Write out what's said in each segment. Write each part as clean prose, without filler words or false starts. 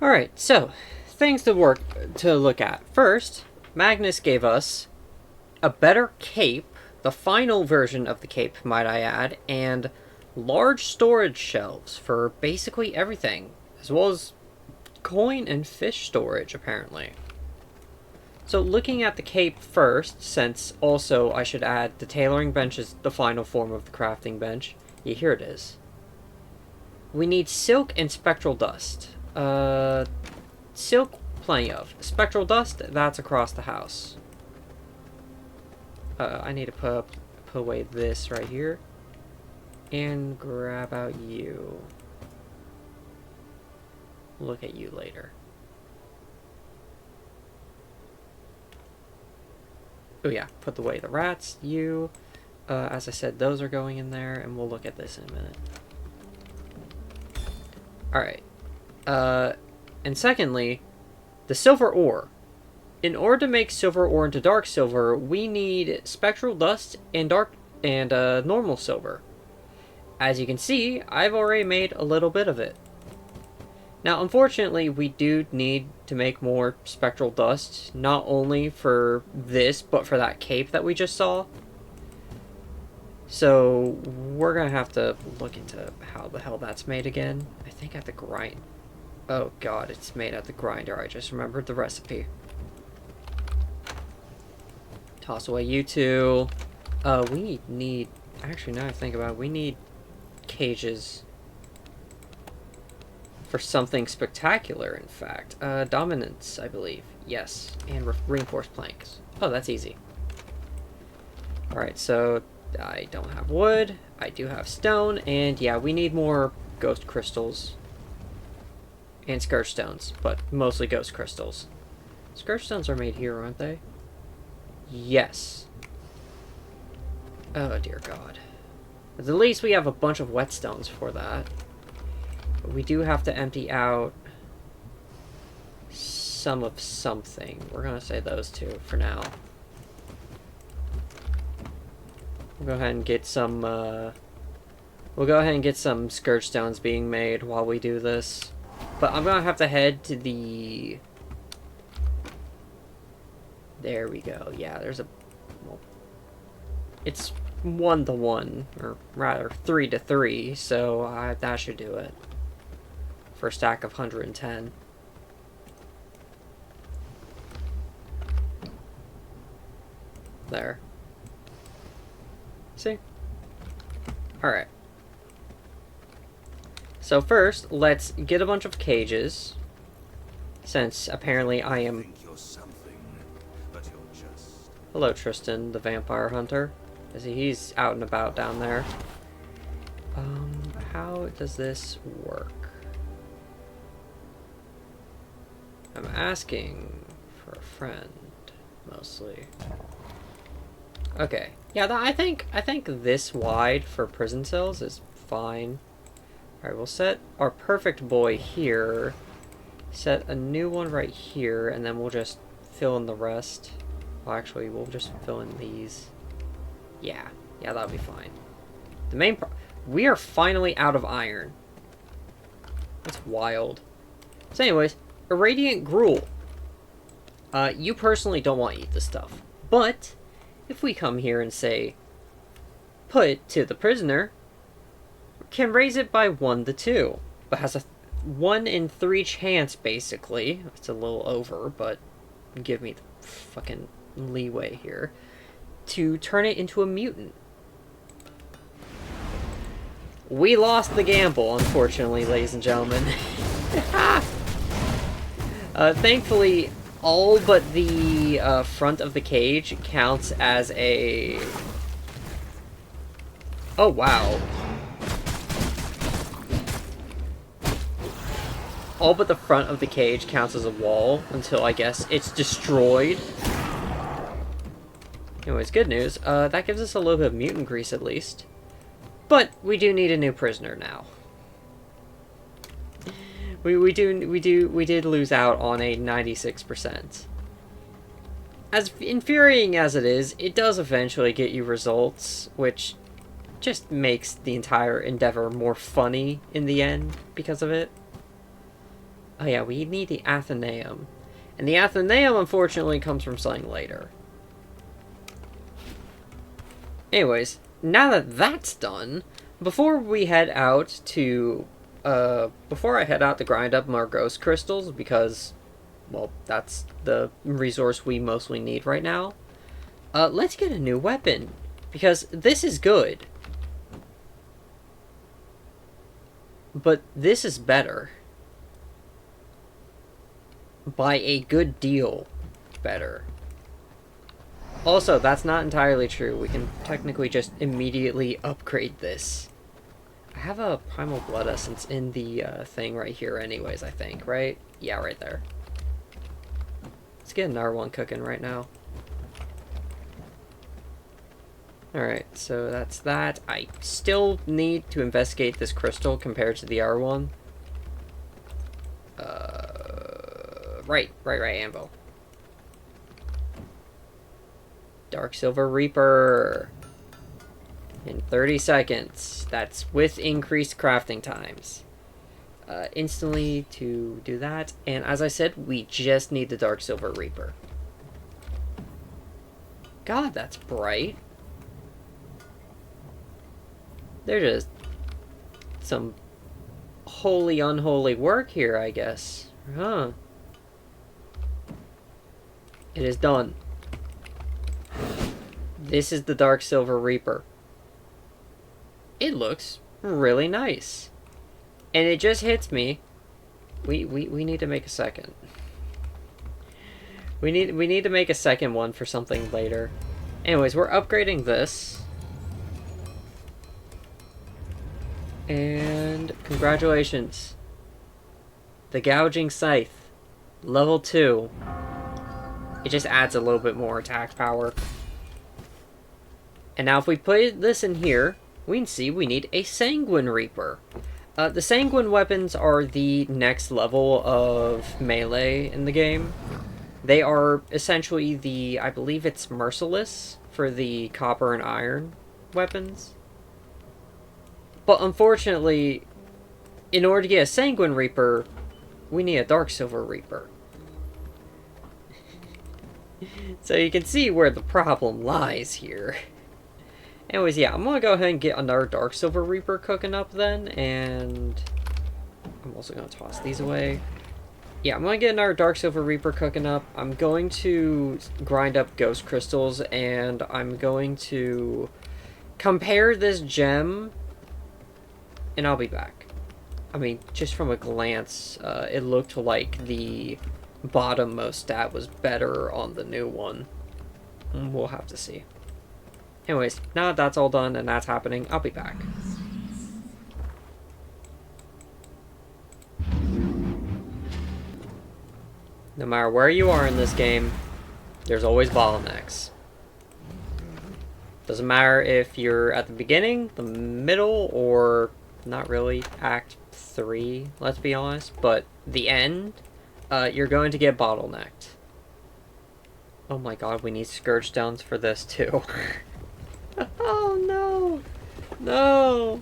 Alright, so, things to look at. First, Magnus gave us a better cape, the final version of the cape, might I add, and large storage shelves for basically everything, as well as coin and fish storage, apparently. So looking at the cape first, since also I should add the tailoring bench is the final form of the crafting bench. Yeah, here it is. We need silk and spectral dust. Silk, plenty of. Spectral dust, that's across the house. I need to put away this right here. And grab out you. Look at you later. Oh yeah, put away the rats, you. As I said, those are going in there, and we'll look at this in a minute. Alright. And secondly, the silver ore. In order to make silver ore into dark silver, we need spectral dust and normal silver. As you can see, I've already made a little bit of it. Now, unfortunately, we do need to make more spectral dust, not only for this, but for that cape that we just saw. So, we're gonna have to look into how the hell that's made again. I think at the grind. Oh god, it's made at the grinder. I just remembered the recipe. Toss away you two. We need... Actually, now I think about it, we need cages for something spectacular, in fact. Dominance, I believe. Yes. And reinforced planks. Oh, that's easy. Alright, so I don't have wood. I do have stone. And yeah, we need more ghost crystals. And scourge stones, but mostly ghost crystals. Scourge stones are made here, aren't they? Yes. Oh, dear God. At least we have a bunch of whetstones for that. But we do have to empty out some of something. We're going to say those two for now. We'll go ahead and get some, we'll go ahead and get some scourge stones being made while we do this. But I'm going to have to head to the... There we go. Yeah, there's a... Well, it's 1 to 1, or rather 3 to 3, so that should do it. For a stack of 110. There. See? Alright. So first, let's get a bunch of cages. Since apparently I am... Hello, Tristan, the vampire hunter. He's out and about down there. How does this work? I'm asking for a friend, mostly. Okay. Yeah, I think this wide for prison cells is fine. Alright, we'll set our perfect boy here. Set a new one right here, and then we'll just fill in the rest. Well, actually, we'll just fill in these. Yeah, that'll be fine. The main we are finally out of iron. That's wild. So anyways, Irradiant Gruel. You personally don't want to eat this stuff. But, if we come here and say, put to the prisoner, can raise it by 1 to 2. But has a 1 in 3 chance, basically. It's a little over, but give me the fucking leeway here. To turn it into a mutant. We lost the gamble, unfortunately, ladies and gentlemen. Thankfully, all but the front of the cage counts as a... Oh, wow. All but the front of the cage counts as a wall until, I guess, it's destroyed. Anyways, good news. That gives us a little bit of mutant grease, at least. But we do need a new prisoner now. We did lose out on a 96%. As infuriating as it is, it does eventually get you results, which just makes the entire endeavor more funny in the end because of it. Oh yeah, we need the Athenaeum. And the Athenaeum, unfortunately, comes from something later. Anyways, now that that's done, before we head out to... before I head out to grind up more ghost crystals, because, well, that's the resource we mostly need right now, let's get a new weapon. Because this is good. But this is better. By a good deal better. Also, that's not entirely true. We can technically just immediately upgrade this. I have a Primal Blood Essence in the thing right here anyways, I think, right? Yeah, right there. Let's get another one cooking right now. Alright, so that's that. I still need to investigate this crystal compared to the other one. Right, anvil. Dark Silver Reaper. In 30 seconds. That's with increased crafting times. Instantly to do that. And as I said, we just need the Dark Silver Reaper. God, that's bright. They're just some holy unholy work here, I guess. Huh. It is done. This is the Dark Silver Reaper. It looks really nice. And it just hits me. We need to make a second. We need to make a second one for something later. Anyways, we're upgrading this. And congratulations. The Gouging Scythe. Level 2. It just adds a little bit more attack power. And now if we put this in here, we can see we need a Sanguine Reaper. The Sanguine weapons are the next level of melee in the game. They are essentially the, I believe it's Merciless for the copper and iron weapons. But unfortunately, in order to get a Sanguine Reaper, we need a Dark Silver Reaper. So you can see where the problem lies here. Anyways, yeah, I'm gonna go ahead and get another Dark Silver Reaper cooking up then, and I'm also gonna toss these away. Yeah, I'm gonna get another Dark Silver Reaper cooking up. I'm going to grind up Ghost Crystals, and I'm going to compare this gem, and I'll be back. I mean, just from a glance, it looked like the bottommost stat was better on the new one. We'll have to see. Anyways, now that that's all done and that's happening, I'll be back. No matter where you are in this game, there's always bottlenecks. Doesn't matter if you're at the beginning, the middle, or not really, Act 3, let's be honest, but the end, you're going to get bottlenecked. Oh my god, we need Scourge Stones for this too. Oh no! No!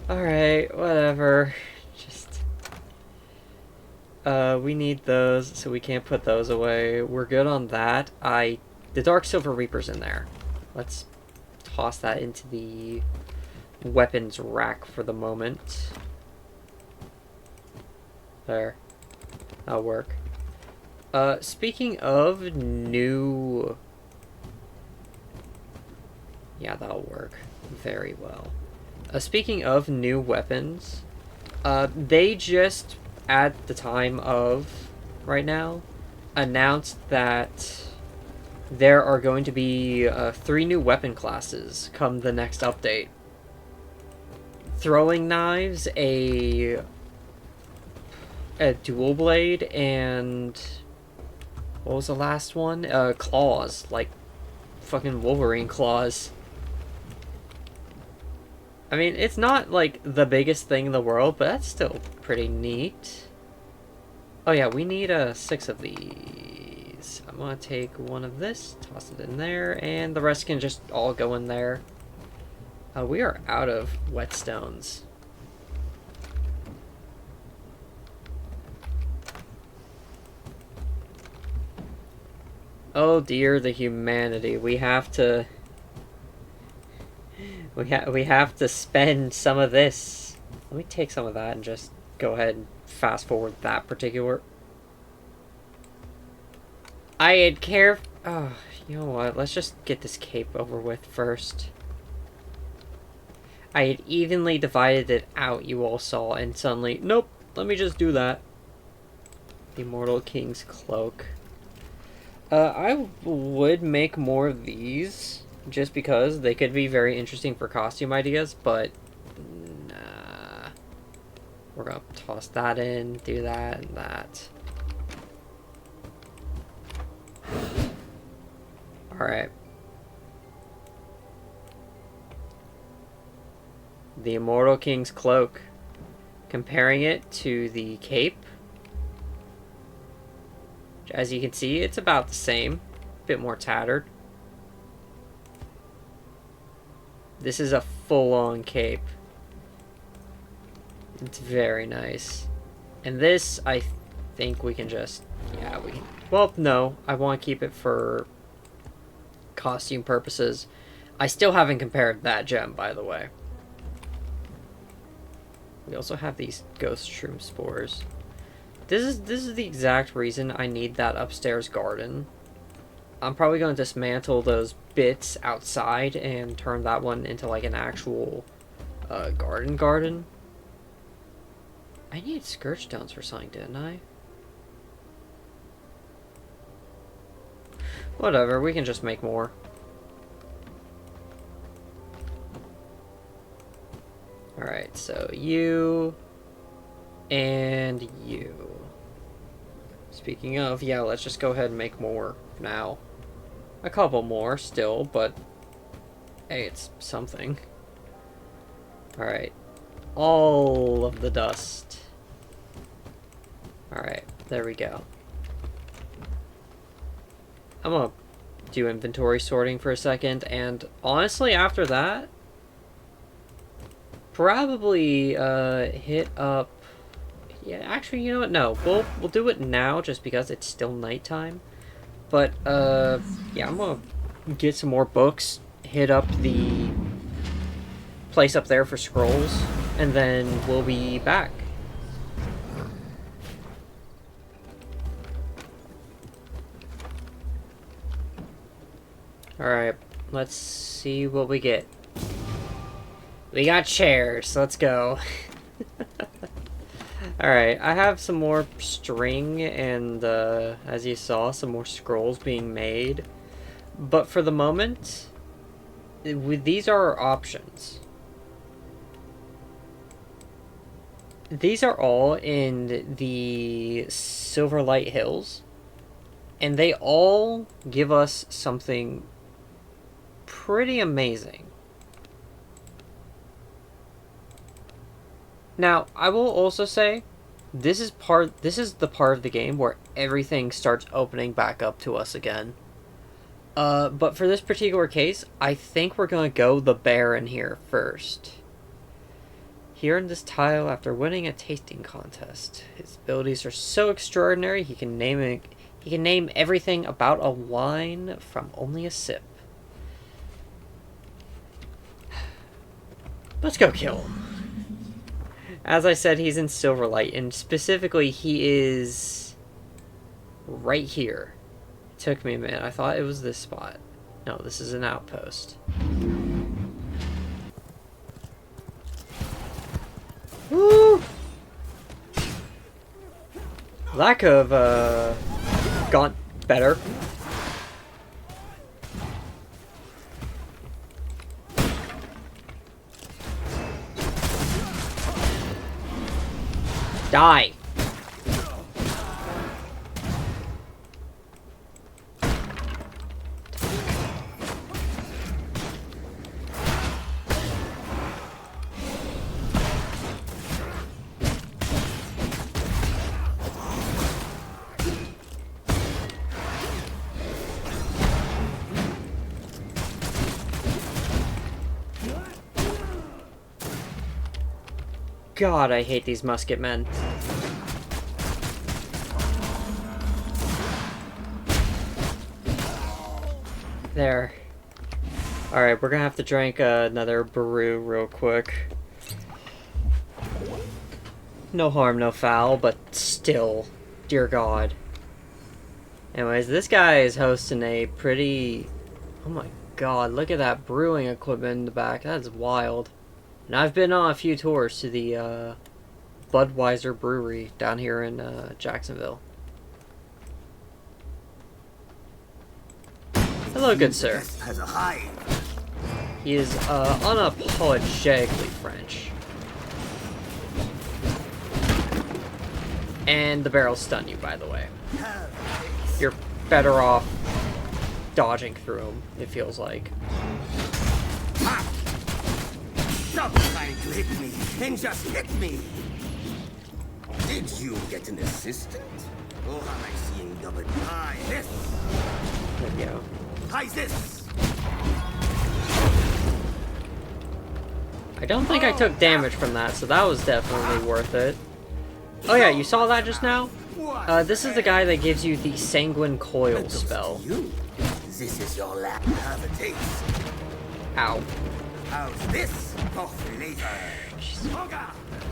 Alright, whatever. Just... we need those, so we can't put those away. We're good on that. The Dark Silver Reaper's in there. Let's toss that into the weapons rack for the moment. There. That'll work. Speaking of new... Yeah, that'll work very well. Speaking of new weapons, they just, at the time of right now, announced that there are going to be 3 new weapon classes come the next update. Throwing knives, a dual blade, and what was the last one? Claws, like fucking Wolverine claws. I mean, it's not like the biggest thing in the world, but that's still pretty neat. Oh yeah, we need 6 of these. I'm gonna take one of this, toss it in there, and the rest can just all go in there. We are out of whetstones. Oh dear, the humanity. We have to... We have to spend some of this. Let me take some of that and just go ahead and fast forward that particular... I had care... Oh, you know what? Let's just get this cape over with first. I had evenly divided it out, you all saw, and suddenly... Nope, let me just do that. The Immortal King's Cloak. I would make more of these, just because they could be very interesting for costume ideas, but... Nah. We're gonna toss that in, do that, and that. Alright. The Immortal King's Cloak. Comparing it to the cape. As you can see, it's about the same. A bit more tattered. This is a full-on cape. It's very nice. And this, I think we can just... Yeah, we... Well, no. I want to keep it for costume purposes. I still haven't compared that gem, by the way. We also have these ghost shroom spores. This is the exact reason I need that upstairs garden. I'm probably going to dismantle those bits outside and turn that one into like an actual garden. I needed scourge stones for something, didn't I? Whatever, we can just make more. Alright, so you and you. Speaking of, yeah, let's just go ahead and make more now. A couple more still, but hey, it's something. Alright. All of the dust. Alright, there we go. I'm gonna do inventory sorting for a second, and honestly, after that, probably hit up... Yeah, actually, you know what? No, we'll do it now just because it's still nighttime. But yeah, I'm gonna get some more books, hit up the place up there for scrolls, and then we'll be back. Alright, let's see what we get. We got chairs, let's go. Alright, I have some more string and, as you saw, some more scrolls being made. But for the moment, these are our options. These are all in the Silverlight Hills, and they all give us something pretty amazing. Now, I will also say, this is the part of the game where everything starts opening back up to us again. But for this particular case, I think we're gonna go the Baron here first. Here in this tile, after winning a tasting contest, his abilities are so extraordinary he can name everything about a wine from only a sip. Let's go kill him. As I said, he's in Silverlight, and specifically, he is right here. It took me a minute. I thought it was this spot. No, this is an outpost. Woo! That could have gone better. Die! God, I hate these musket men. There. Alright, we're gonna have to drink another brew real quick. No harm, no foul, but still, dear God. Anyways, this guy is hosting a pretty... Oh my God, look at that brewing equipment in the back. That's wild. And I've been on a few tours to the Budweiser Brewery down here in Jacksonville. Hello, good sir. He is unapologetically French. And the barrels stun you, by the way. You're better off dodging through them, it feels like. Stop trying to hit me and just hit me! Did you get an assistant? Or am I seeing double? Try this! There we go. Try this! I don't think I took damage from that, so that was definitely worth it. Oh yeah, you saw that just now? This is the guy that gives you the Sanguine Coil spell. This is your lap. Have a taste. Ow. How's this for flavor?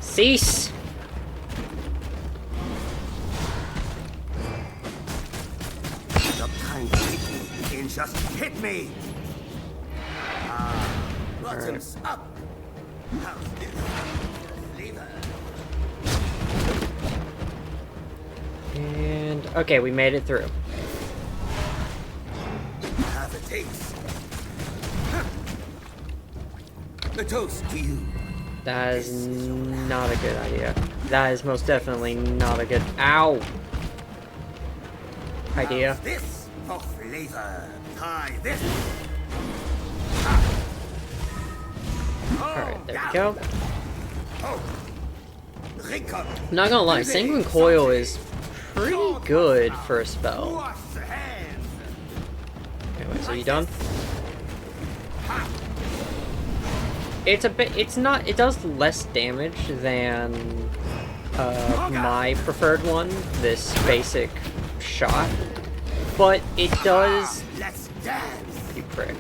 Cease! Stop trying to hit me and just hit me! Bottoms up! How's this flavor? And okay, we made it through. Have a taste. A toast to you. That is not a good idea. That is most definitely not a good... Ow! Idea. How's this for flavor? Try this. Alright, there we go. Drink up. I'm not gonna lie, Sanguine Coil is pretty good for a spell. Wash the hands. Anyways, are you done? It's a bit, it's not, it does less damage than my preferred one, this basic shot, but it does, Let's dance. you prick.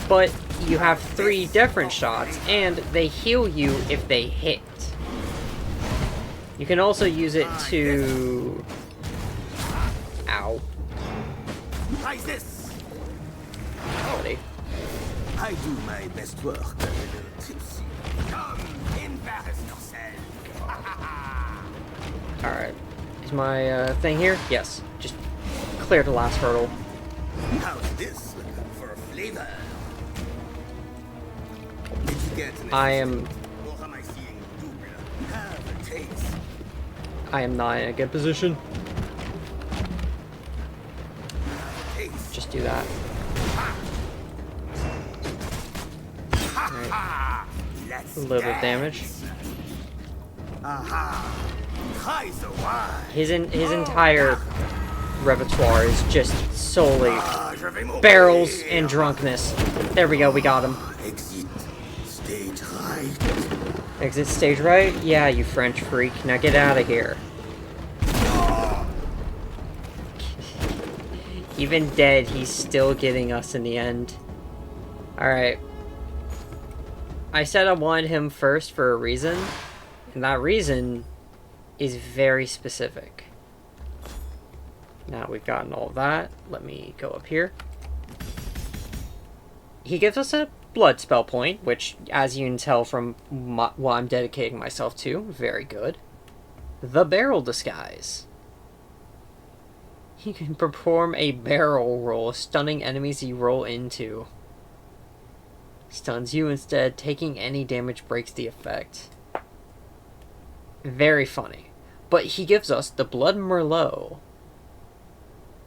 But you have 3 different shots, and they heal you if they hit. You can also use it to... Ow. Try this. Buddy. I do my best work a little tipsy. Come, embarrass yourself. Alright. Is my thing here? Yes. Just clear the last hurdle. How's this for a flavor? Did you get an I am... or am I seeing double? Have a taste. I am not in a good position. Have a taste. Just do that. Ha! Let's A little bit of damage. Aha! Try the wine. His entire repertoire is just solely Je vais mourir. barrels and drunkenness. There we go, we got him. Exit stage right. Exit stage right? Yeah, you French freak. Now get out of here. Even dead, he's still getting us in the end. Alright. I said I wanted him first for a reason, and that reason is very specific. Now we've gotten all of that. Let me go up here. He gives us a blood spell point, which, as you can tell from what I'm dedicating myself to, very good. The Barrel Disguise. You can perform a barrel roll, stunning enemies you roll into. Stuns you instead, taking any damage breaks the effect. Very funny. But he gives us the Blood Merlot.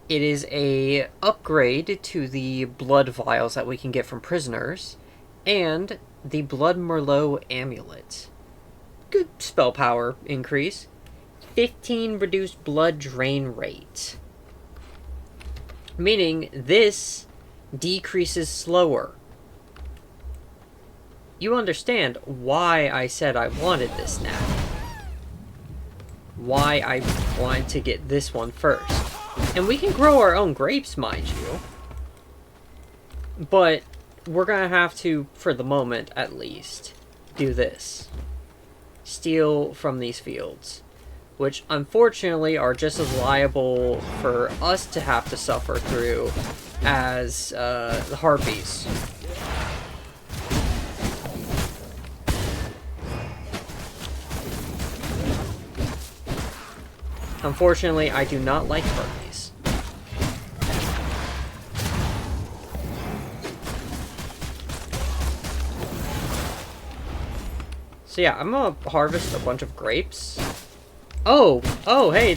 It is a upgrade to the blood vials that we can get from prisoners, and the Blood Merlot amulet. Good spell power increase. 15 reduced blood drain rate. Meaning this decreases slower. You understand why I said I wanted this now. Why I wanted to get this one first. And we can grow our own grapes, mind you. But we're gonna have to, for the moment at least, do this. Steal from these fields. Which, unfortunately, are just as liable for us to have to suffer through as the harpies. Unfortunately, I do not like harpies. So yeah, I'm gonna harvest a bunch of grapes. Oh, hey,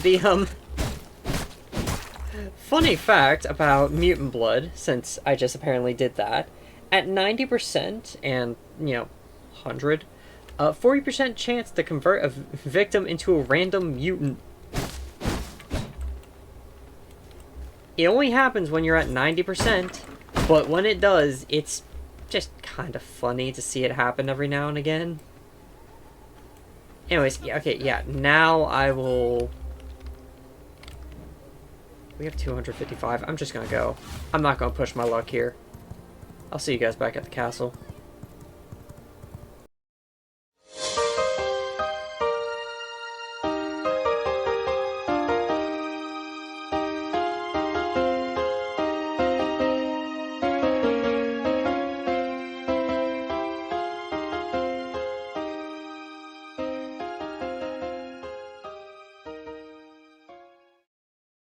funny fact about mutant blood, since I just apparently did that. At 90% and, 100, 40% chance to convert a victim into a random mutant. It only happens when you're at 90%, but when it does, it's just kind of funny to see it happen every now and again. Anyways, yeah, okay, yeah, now I will... We have 255. I'm just gonna go. I'm not gonna push my luck here. I'll see you guys back at the castle.